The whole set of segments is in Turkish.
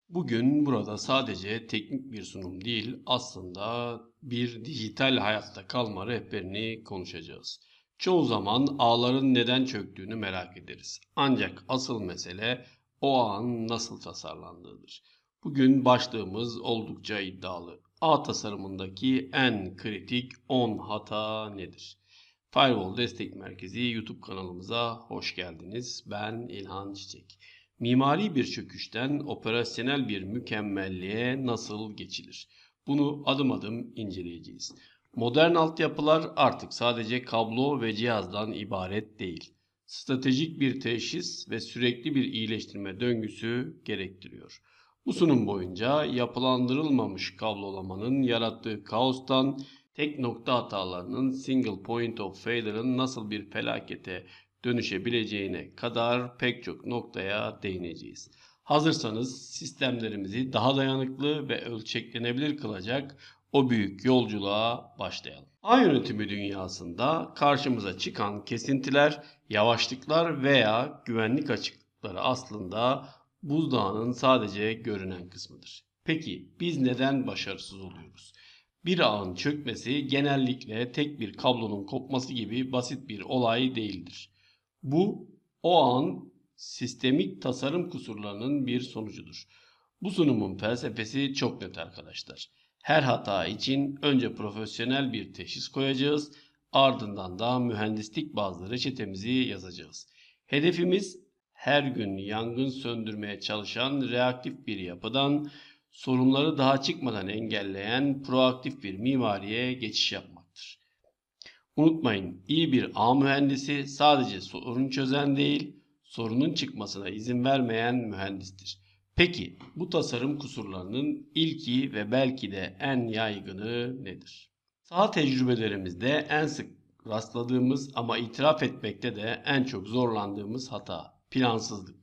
Bugün burada sadece teknik bir sunum değil, aslında bir dijital hayatta kalma rehberini konuşacağız. Çoğu zaman ağların neden çöktüğünü merak ederiz. Ancak asıl mesele o ağın nasıl tasarlandığıdır. Bugün başlığımız oldukça iddialı. Ağ tasarımındaki en kritik 10 hata nedir? Firewall Destek Merkezi YouTube kanalımıza hoş geldiniz. Ben İlhan Çiçek. Mimari bir çöküşten operasyonel bir mükemmelliğe nasıl geçilir? Bunu adım adım inceleyeceğiz. Modern altyapılar artık sadece kablo ve cihazdan ibaret değil. Stratejik bir teşhis ve sürekli bir iyileştirme döngüsü gerektiriyor. Bu sunum boyunca yapılandırılmamış kablolamanın yarattığı kaostan tek nokta hatalarının single point of failure'ın nasıl bir felakete dönüşebileceğine kadar pek çok noktaya değineceğiz. Hazırsanız sistemlerimizi daha dayanıklı ve ölçeklenebilir kılacak o büyük yolculuğa başlayalım. Ağ yönetimi dünyasında karşımıza çıkan kesintiler, yavaşlıklar veya güvenlik açıklıkları aslında buzdağının sadece görünen kısmıdır. Peki biz neden başarısız oluyoruz? Bir ağın çökmesi genellikle tek bir kablonun kopması gibi basit bir olay değildir. Bu o an sistemik tasarım kusurlarının bir sonucudur. Bu sunumun felsefesi çok net arkadaşlar. Her hata için önce profesyonel bir teşhis koyacağız, ardından da mühendislik bazlı reçetemizi yazacağız. Hedefimiz her gün yangın söndürmeye çalışan reaktif bir yapıdan sorunları daha çıkmadan engelleyen proaktif bir mimariye geçiş yapmaktır. Unutmayın, iyi bir ağ mühendisi sadece sorun çözen değil, sorunun çıkmasına izin vermeyen mühendistir. Peki bu tasarım kusurlarının ilki ve belki de en yaygını nedir? Saha tecrübelerimizde en sık rastladığımız ama itiraf etmekte de en çok zorlandığımız hata plansızlık.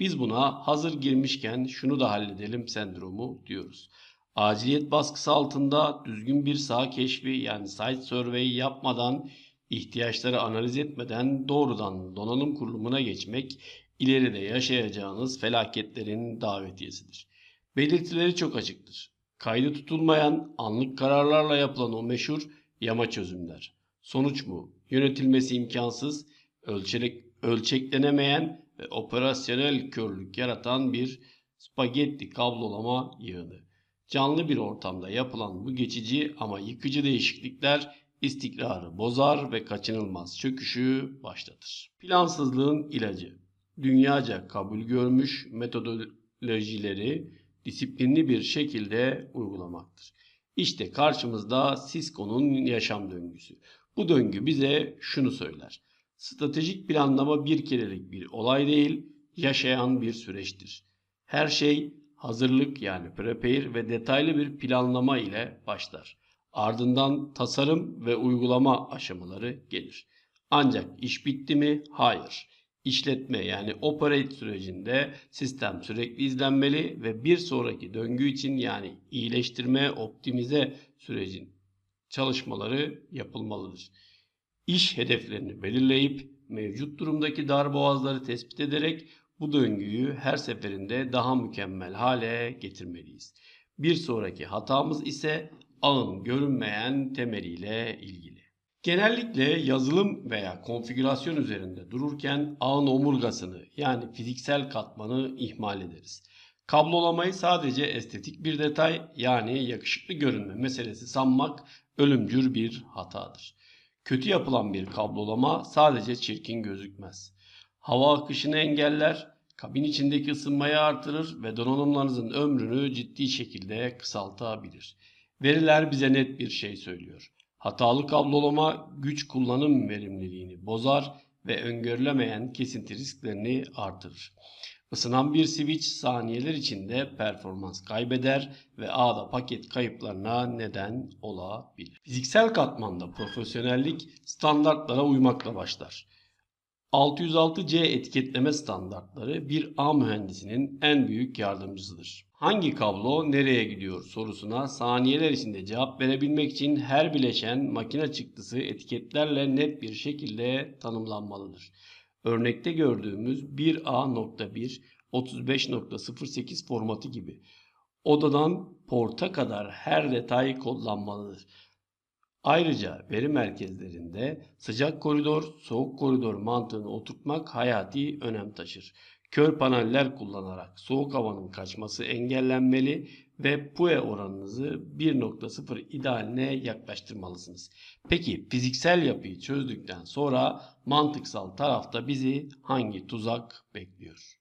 Biz buna hazır girmişken şunu da halledelim sendromu diyoruz. Aciliyet baskısı altında düzgün bir saha keşfi yani site survey yapmadan, ihtiyaçları analiz etmeden doğrudan donanım kurulumuna geçmek ileride yaşayacağınız felaketlerin davetiyesidir. Belirtileri çok açıktır. Kaydı tutulmayan, anlık kararlarla yapılan o meşhur yama çözümler. Sonuç mu? Yönetilmesi imkansız, ölçeklenemeyen ve operasyonel körlük yaratan bir spagetti kablolama yığını. Canlı bir ortamda yapılan bu geçici ama yıkıcı değişiklikler istikrarı bozar ve kaçınılmaz çöküşü başlatır. Plansızlığın ilacı, dünyaca kabul görmüş metodolojileri disiplinli bir şekilde uygulamaktır. İşte karşımızda Cisco'nun yaşam döngüsü. Bu döngü bize şunu söyler. Stratejik planlama bir kerelik bir olay değil, yaşayan bir süreçtir. Her şey hazırlık yani prepare ve detaylı bir planlama ile başlar. Ardından tasarım ve uygulama aşamaları gelir. Ancak iş bitti mi? Hayır. İşletme yani operate sürecinde sistem sürekli izlenmeli ve bir sonraki döngü için yani iyileştirme, optimize sürecin çalışmaları yapılmalıdır. İş hedeflerini belirleyip mevcut durumdaki darboğazları tespit ederek bu döngüyü her seferinde daha mükemmel hale getirmeliyiz. Bir sonraki hatamız ise ağın görünmeyen temeliyle ilgili. Genellikle yazılım veya konfigürasyon üzerinde dururken ağın omurgasını yani fiziksel katmanı ihmal ederiz. Kablolamayı sadece estetik bir detay yani yakışıklı görünme meselesi sanmak ölümcül bir hatadır. Kötü yapılan bir kablolama sadece çirkin gözükmez. Hava akışını engeller, kabin içindeki ısınmayı artırır ve donanımlarınızın ömrünü ciddi şekilde kısaltabilir. Veriler bize net bir şey söylüyor. Hatalı kablolama güç kullanım verimliliğini bozar ve öngörülemeyen kesinti risklerini artırır. Isınan bir switch saniyeler içinde performans kaybeder ve ağda paket kayıplarına neden olabilir. Fiziksel katmanda profesyonellik standartlara uymakla başlar. 606C etiketleme standartları bir ağ mühendisinin en büyük yardımcısıdır. Hangi kablo nereye gidiyor sorusuna saniyeler içinde cevap verebilmek için her bileşen makine çıktısı etiketlerle net bir şekilde tanımlanmalıdır. Örnekte gördüğümüz 1A.1 35.08 formatı gibi. Odadan porta kadar her detay kodlanmalıdır. Ayrıca veri merkezlerinde sıcak koridor, soğuk koridor mantığını oturtmak hayati önem taşır. Kör paneller kullanarak soğuk havanın kaçması engellenmeli ve PUE oranınızı 1.0 idealine yaklaştırmalısınız. Peki fiziksel yapıyı çözdükten sonra mantıksal tarafta bizi hangi tuzak bekliyor?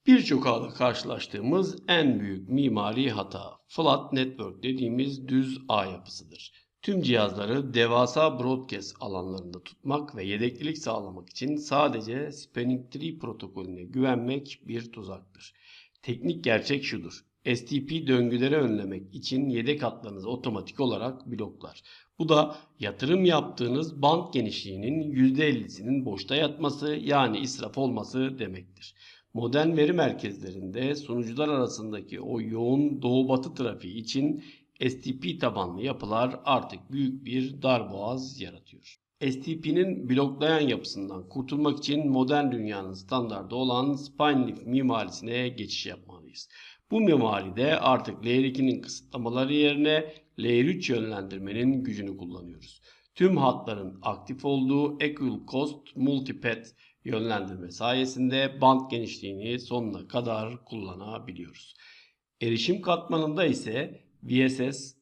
Birçok ağda karşılaştığımız en büyük mimari hata, flat network dediğimiz düz ağ yapısıdır. Tüm cihazları devasa broadcast alanlarında tutmak ve yedeklilik sağlamak için sadece Spanning Tree protokolüne güvenmek bir tuzaktır. Teknik gerçek şudur: STP döngüleri önlemek için yedek hatlarınızı otomatik olarak bloklar. Bu da yatırım yaptığınız band genişliğinin %50'sinin boşta yatması, yani israf olması demektir. Modern veri merkezlerinde sunucular arasındaki o yoğun doğu-batı trafiği için STP tabanlı yapılar artık büyük bir darboğaz yaratıyor. STP'nin bloklayan yapısından kurtulmak için modern dünyanın standardı olan Spine-Leaf mimarisine geçiş yapmalıyız. Bu mimaride artık Layer 2'nin kısıtlamaları yerine Layer 3 yönlendirmenin gücünü kullanıyoruz. Tüm hatların aktif olduğu Equal Cost Multipath yönlendirme sayesinde band genişliğini sonuna kadar kullanabiliyoruz. Erişim katmanında ise VSS,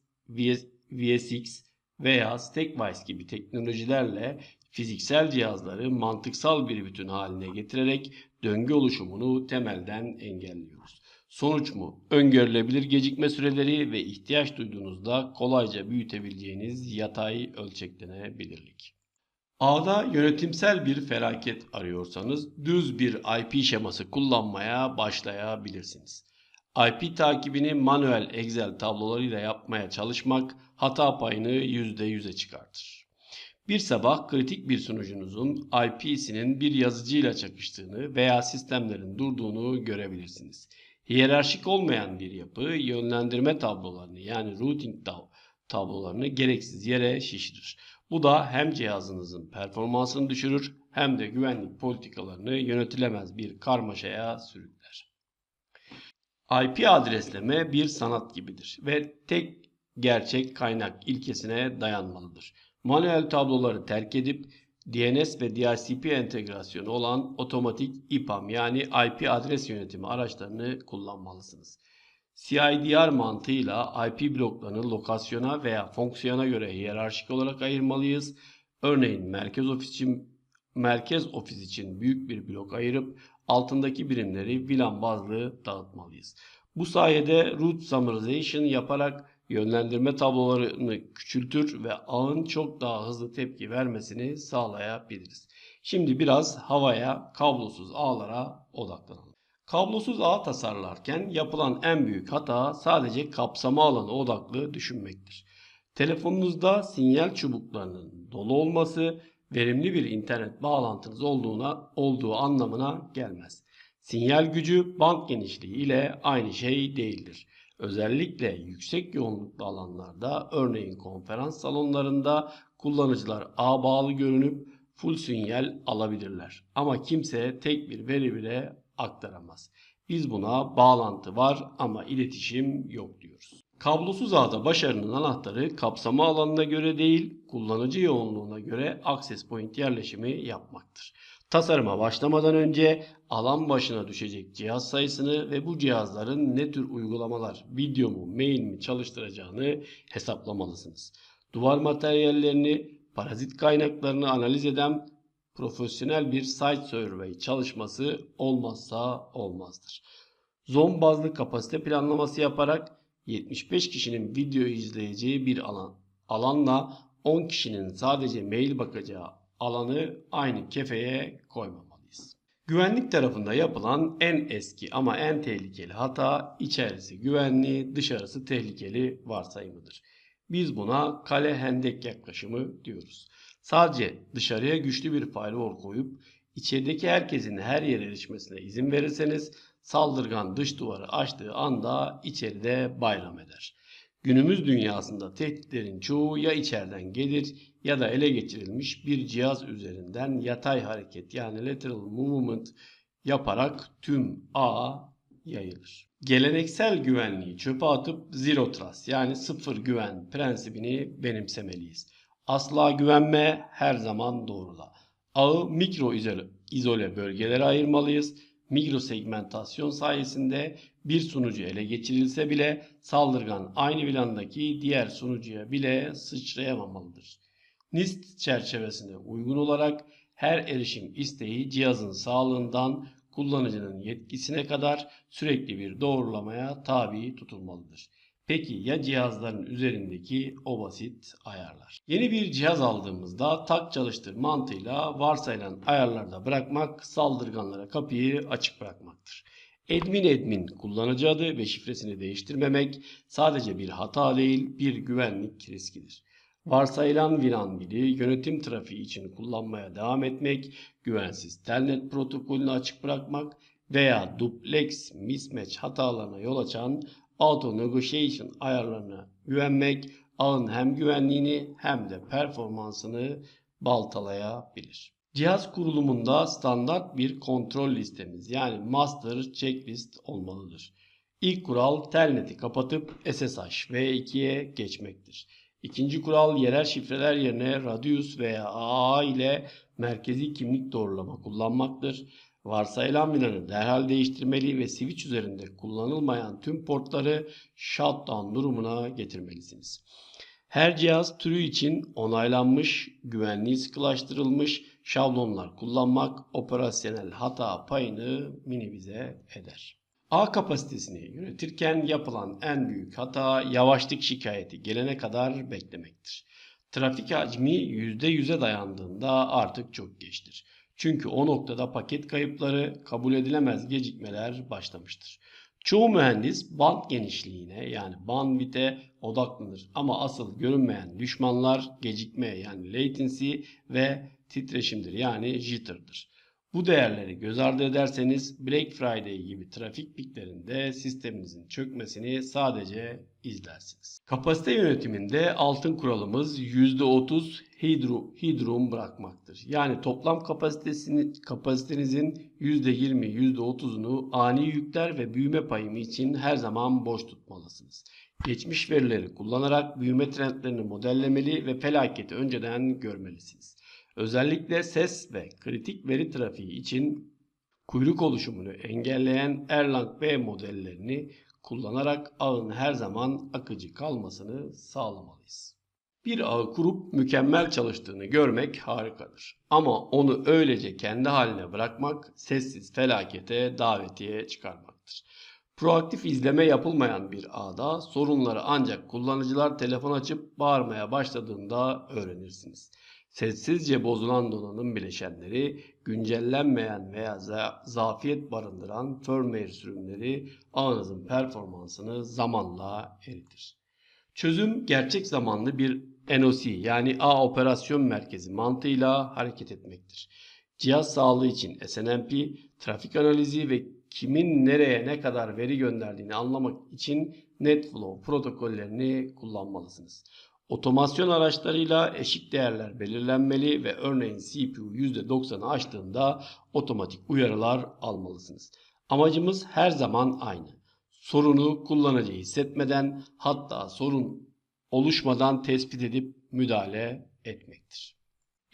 VSX veya Stackwise gibi teknolojilerle fiziksel cihazları mantıksal bir bütün haline getirerek döngü oluşumunu temelden engelliyoruz. Sonuç mu? Öngörülebilir gecikme süreleri ve ihtiyaç duyduğunuzda kolayca büyütebileceğiniz yatay ölçeklenebilirlik. Ağda yönetimsel bir felaket arıyorsanız düz bir IP şeması kullanmaya başlayabilirsiniz. IP takibini manuel Excel tablolarıyla yapmaya çalışmak hata payını %100'e çıkartır. Bir sabah kritik bir sunucunuzun IP'sinin bir yazıcıyla çakıştığını veya sistemlerin durduğunu görebilirsiniz. Hiyerarşik olmayan bir yapı yönlendirme tablolarını, yani routing tablolarını gereksiz yere şişirir. Bu da hem cihazınızın performansını düşürür hem de güvenlik politikalarını yönetilemez bir karmaşaya sürükler. IP adresleme bir sanat gibidir ve tek gerçek kaynak ilkesine dayanmalıdır. Manuel tabloları terk edip DNS ve DHCP entegrasyonu olan otomatik IPAM, yani IP adres yönetimi araçlarını kullanmalısınız. CIDR mantığıyla IP bloklarını lokasyona veya fonksiyona göre hiyerarşik olarak ayırmalıyız. Örneğin merkez ofis için büyük bir blok ayırıp altındaki birimleri VLAN bazlı dağıtmalıyız. Bu sayede root summarization yaparak yönlendirme tablolarını küçültür ve ağın çok daha hızlı tepki vermesini sağlayabiliriz. Şimdi biraz havaya, kablosuz ağlara odaklanalım. Kablosuz ağ tasarlarken yapılan en büyük hata sadece kapsama alanı odaklı düşünmektir. Telefonunuzda sinyal çubuklarının dolu olması verimli bir internet bağlantınız olduğu anlamına gelmez. Sinyal gücü band genişliği ile aynı şey değildir. Özellikle yüksek yoğunluklu alanlarda, örneğin konferans salonlarında kullanıcılar ağ bağlı görünüp full sinyal alabilirler. Ama kimse tek bir veri bile aktaramaz. Biz buna bağlantı var ama iletişim yok diyoruz. Kablosuz ağda başarının anahtarı kapsama alanına göre değil, kullanıcı yoğunluğuna göre access point yerleşimi yapmaktır. Tasarıma başlamadan önce alan başına düşecek cihaz sayısını ve bu cihazların ne tür uygulamalar, video mu, mail mi çalıştıracağını hesaplamalısınız. Duvar materyallerini, parazit kaynaklarını analiz eden profesyonel bir site survey çalışması olmazsa olmazdır. Zon bazlı kapasite planlaması yaparak 75 kişinin video izleyeceği bir alanla 10 kişinin sadece mail bakacağı alanı aynı kefeye koymamalıyız. Güvenlik tarafında yapılan en eski ama en tehlikeli hata, içerisi güvenli, dışarısı tehlikeli varsayımıdır. Biz buna kale hendek yaklaşımı diyoruz. Sadece dışarıya güçlü bir firewall koyup içerideki herkesin her yere erişmesine izin verirseniz saldırgan dış duvarı açtığı anda içeride bayram eder. Günümüz dünyasında tehditlerin çoğu ya içeriden gelir ya da ele geçirilmiş bir cihaz üzerinden yatay hareket, yani lateral movement yaparak tüm ağa yayılır. Geleneksel güvenliği çöpe atıp Zero Trust yani sıfır güven prensibini benimsemeliyiz. Asla güvenme, her zaman doğrula. Ağı mikro izole bölgelere ayırmalıyız. Mikro segmentasyon sayesinde bir sunucu ele geçirilse bile saldırgan aynı VLAN'daki diğer sunucuya bile sıçrayamamalıdır. NIST çerçevesine uygun olarak her erişim isteği cihazın sağlığından kullanıcının yetkisine kadar sürekli bir doğrulamaya tabi tutulmalıdır. Peki ya cihazların üzerindeki o basit ayarlar? Yeni bir cihaz aldığımızda tak çalıştır mantığıyla varsayılan ayarlarda bırakmak saldırganlara kapıyı açık bırakmaktır. Admin kullanıcı adı ve şifresini değiştirmemek sadece bir hata değil, bir güvenlik riskidir. Varsayılan VLAN bili yönetim trafiği için kullanmaya devam etmek, güvensiz telnet protokolünü açık bırakmak veya duplex mismatch hatalarına yol açan auto negotiation ayarlarına güvenmek ağın hem güvenliğini hem de performansını baltalayabilir. Cihaz kurulumunda standart bir kontrol listemiz yani master checklist olmalıdır. İlk kural telneti kapatıp SSH v2'ye geçmektir. İkinci kural yerel şifreler yerine Radius veya AA ile merkezi kimlik doğrulama kullanmaktır. Varsayılan VLAN'ı derhal değiştirmeli ve switch üzerinde kullanılmayan tüm portları shutdown durumuna getirmelisiniz. Her cihaz türü için onaylanmış, güvenliği sıkılaştırılmış şablonlar kullanmak operasyonel hata payını minimize eder. Ağ kapasitesini yönetirken yapılan en büyük hata yavaşlık şikayeti gelene kadar beklemektir. Trafik hacmi %100'e dayandığında artık çok geçtir. Çünkü o noktada paket kayıpları, kabul edilemez gecikmeler başlamıştır. Çoğu mühendis band genişliğine yani bandwidth'e odaklanır ama asıl görünmeyen düşmanlar gecikme yani latency ve titreşimdir yani jitter'dır. Bu değerleri göz ardı ederseniz Black Friday gibi trafik piklerinde sisteminizin çökmesini sadece izlersiniz. Kapasite yönetiminde altın kuralımız %30 headroom bırakmaktır. Yani toplam kapasitenizin %20, %30'unu ani yükler ve büyüme payımı için her zaman boş tutmalısınız. Geçmiş verileri kullanarak büyüme trendlerini modellemeli ve felaketi önceden görmelisiniz. Özellikle ses ve kritik veri trafiği için kuyruk oluşumunu engelleyen Erlang-V modellerini kullanarak ağın her zaman akıcı kalmasını sağlamalıyız. Bir ağı kurup mükemmel çalıştığını görmek harikadır. Ama onu öylece kendi haline bırakmak sessiz felakete davetiye çıkarmaktır. Proaktif izleme yapılmayan bir ağda sorunları ancak kullanıcılar telefon açıp bağırmaya başladığında öğrenirsiniz. Sessizce bozulan donanım bileşenleri, güncellenmeyen veya zafiyet barındıran firmware sürümleri ağınızın performansını zamanla eritir. Çözüm gerçek zamanlı bir NOC yani ağ operasyon merkezi mantığıyla hareket etmektir. Cihaz sağlığı için SNMP, trafik analizi ve kimin nereye ne kadar veri gönderdiğini anlamak için NetFlow protokollerini kullanmalısınız. Otomasyon araçlarıyla eşik değerler belirlenmeli ve örneğin CPU %90'ı aştığında otomatik uyarılar almalısınız. Amacımız her zaman aynı. Sorunu kullanıcı hissetmeden hatta sorun oluşmadan tespit edip müdahale etmektir.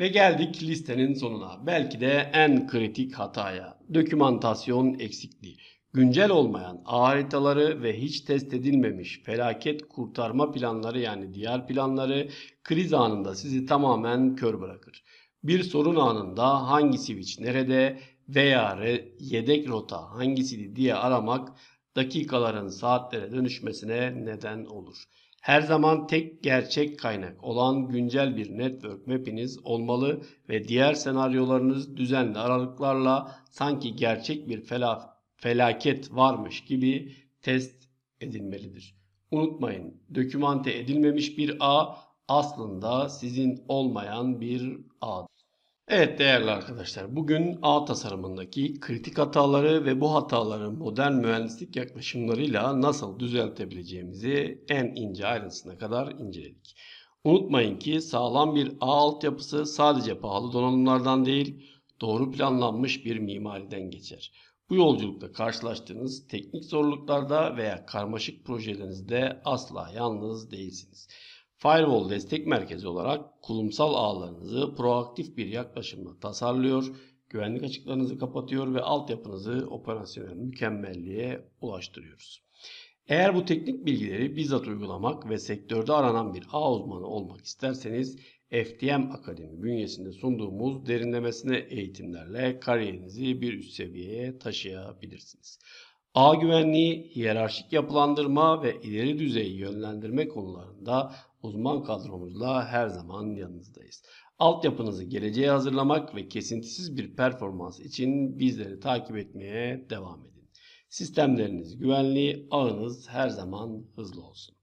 Ve geldik listenin sonuna. Belki de en kritik hataya. Dokümantasyon eksikliği. Güncel olmayan ağ haritaları ve hiç test edilmemiş felaket kurtarma planları yani diğer planları kriz anında sizi tamamen kör bırakır. Bir sorun anında hangi switch nerede veya yedek rota hangisiydi diye aramak dakikaların saatlere dönüşmesine neden olur. Her zaman tek gerçek kaynak olan güncel bir network map'iniz olmalı ve diğer senaryolarınız düzenli aralıklarla sanki gerçek bir felaket varmış gibi test edilmelidir. Unutmayın, dokümante edilmemiş bir ağ aslında sizin olmayan bir ağ. Evet değerli arkadaşlar, bugün ağ tasarımındaki kritik hataları ve bu hataları modern mühendislik yaklaşımlarıyla nasıl düzeltebileceğimizi en ince ayrıntısına kadar inceledik. Unutmayın ki sağlam bir ağ altyapısı sadece pahalı donanımlardan değil, doğru planlanmış bir mimariden geçer. Bu yolculukta karşılaştığınız teknik zorluklarda veya karmaşık projelerinizde asla yalnız değilsiniz. Firewall Destek Merkezi olarak kurumsal ağlarınızı proaktif bir yaklaşımla tasarlıyor, güvenlik açıklarınızı kapatıyor ve altyapınızı operasyonel mükemmelliğe ulaştırıyoruz. Eğer bu teknik bilgileri bizzat uygulamak ve sektörde aranan bir ağ uzmanı olmak isterseniz FTM Akademi bünyesinde sunduğumuz derinlemesine eğitimlerle kariyerinizi bir üst seviyeye taşıyabilirsiniz. Ağ güvenliği, hiyerarşik yapılandırma ve ileri düzey yönlendirme konularında uzman kadromuzla her zaman yanınızdayız. Altyapınızı geleceğe hazırlamak ve kesintisiz bir performans için bizleri takip etmeye devam edin. Sistemleriniz güvenli, ağınız her zaman hızlı olsun.